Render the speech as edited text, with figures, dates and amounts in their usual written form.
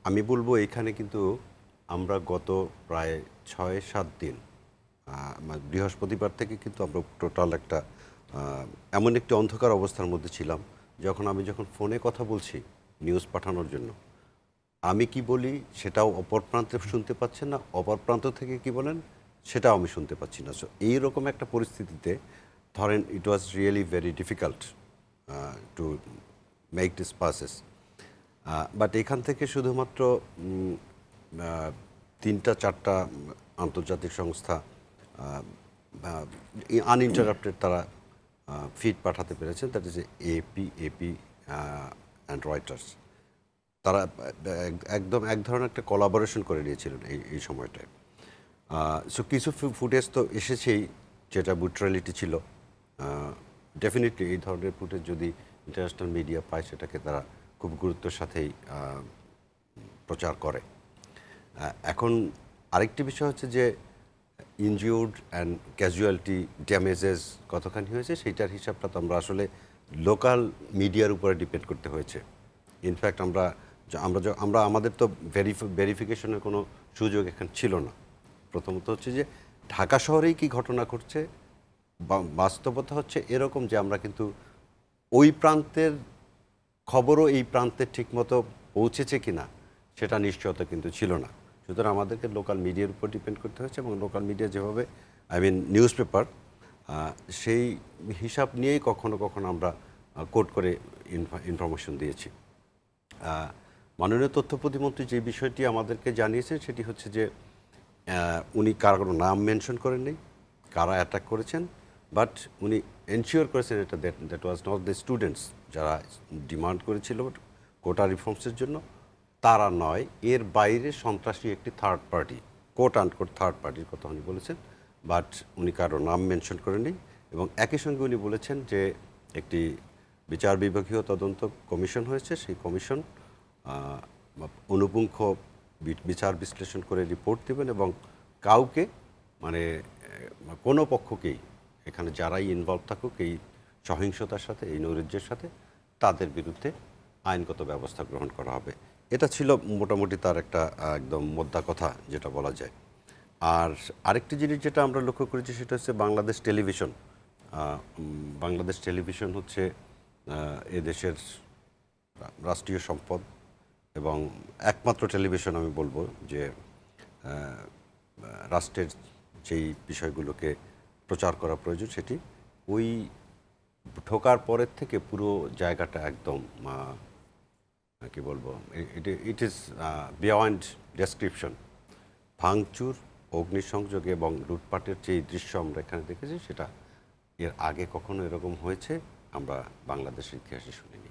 আমি বলবো এখানে কিন্তু আমরা গত প্রায় ৬-৭ দিন বৃহস্পতিবার থেকে কিন্তু আমরা টোটাল একটা এমন একটি অন্ধকার অবস্থার মধ্যে ছিলাম যখন ফোনে কথা বলছি নিউজ পাঠানোর জন্য আমি কি বলি সেটাও অপর প্রান্তে শুনতে পাচ্ছেন না, অপর প্রান্ত থেকে কি বলেন সেটাও আমি শুনতে পাচ্ছি না। সো এইরকম একটা পরিস্থিতিতে ধরেন it was really very difficult to make this passes. But এখান থেকে শুধুমাত্র তিনটা চারটা আন্তর্জাতিক সংস্থা আনইন্টারাপ্টেড তারা ফিড পাঠাতে পেরেছেন, that is AP and Reuters. তারা একদম এক ধরনের একটা কোলাবোরেশন করে নিয়েছিলেন এই সময়টায়। সো কিছু ফুটেজ তো এসেছেই যেটা বুট্রালিটি ছিল। ডেফিনেটলি এই ধরনের ফুটেজ যদি ইন্টারন্যাশনাল মিডিয়া পায় সেটাকে তারা খুব গুরুত্বের সাথেই প্রচার করে। এখন আরেকটি বিষয় হচ্ছে যে ইনজিউর্ড অ্যান্ড ক্যাজুয়ালিটি ড্যামেজেস কতখানি হয়েছে সেইটার হিসাবটা তো আমরা আসলে লোকাল মিডিয়ার উপরে ডিপেন্ড করতে হয়েছে। ইনফ্যাক্ট আমরা আমরা আমরা আমাদের তো ভেরিফিকেশনের কোনো সুযোগ এখানে ছিল না। প্রথমত হচ্ছে যে ঢাকা শহরেই কি ঘটনা ঘটছে, বাস্তবতা হচ্ছে এরকম যে আমরা কিন্তু ওই প্রান্তের খবরও এই প্রান্তে ঠিকমতো পৌঁছেছে কি না সেটা নিশ্চয়তা কিন্তু ছিল না। সুতরাং আমাদেরকে লোকাল মিডিয়ার উপর ডিপেন্ড করতে হয়েছে এবং লোকাল মিডিয়া যেভাবে নিউজ পেপার সেই হিসাব নিয়েই কখনো কখনো আমরা কোট করে ইনফরমেশন দিয়েছি। মাননীয় তথ্য প্রতিমন্ত্রী যে বিষয়টি আমাদেরকে জানিয়েছেন সেটি হচ্ছে যে উনি কারো নাম মেনশন করেননি, কারা অ্যাটাক করেছেন, বাট উনি এনশিওর করেছেন এটা that was not the students যারা ডিমান্ড করেছিল কোটা রিফর্মসের জন্য, তারা নয়, এর বাইরে সন্ত্রাসী একটি third party, quote and quote third পার্টির কথা উনি বলেছেন, বাট উনি কারো নাম মেনশন করেননি। এবং একই সঙ্গে উনি বলেছেন যে একটি বিচার বিভাগীয় তদন্ত কমিশন হয়েছে, সেই কমিশন অনুপুঙ্খ বিচার বিশ্লেষণ করে রিপোর্ট দেবেন এবং কাউকে মানে কোনো পক্ষকেই এখানে যারাই ইনভলভ থাকুক এই সহিংসতার সাথে এই নৈরাজ্যের সাথে তাদের বিরুদ্ধে আইনগত ব্যবস্থা গ্রহণ করা হবে। এটা ছিল মোটামুটি তার একটা একদম মোদ্দা কথা যেটা বলা যায়। আর আরেকটি জিনিস যেটা আমরা লক্ষ্য করেছি সেটা হচ্ছে বাংলাদেশ টেলিভিশন। বাংলাদেশ টেলিভিশন হচ্ছে এদেশের রাষ্ট্রীয় সম্পদ এবং একমাত্র টেলিভিশন আমি বলবো যে রাষ্ট্রের যেই বিষয়গুলোকে প্রচার করা প্রয়োজন সেটি ওই ঢোকার পরের থেকে পুরো জায়গাটা একদম কি বলবো, ইট ইজ বিয়ন্ড ডেসক্রিপশন। ভাঙচুর, অগ্নিসংযোগ এবং লুটপাটের যে দৃশ্য আমরা এখানে দেখেছি সেটা এর আগে কখনো এরকম হয়েছে আমরা বাংলাদেশের ইতিহাসে শুনিনি।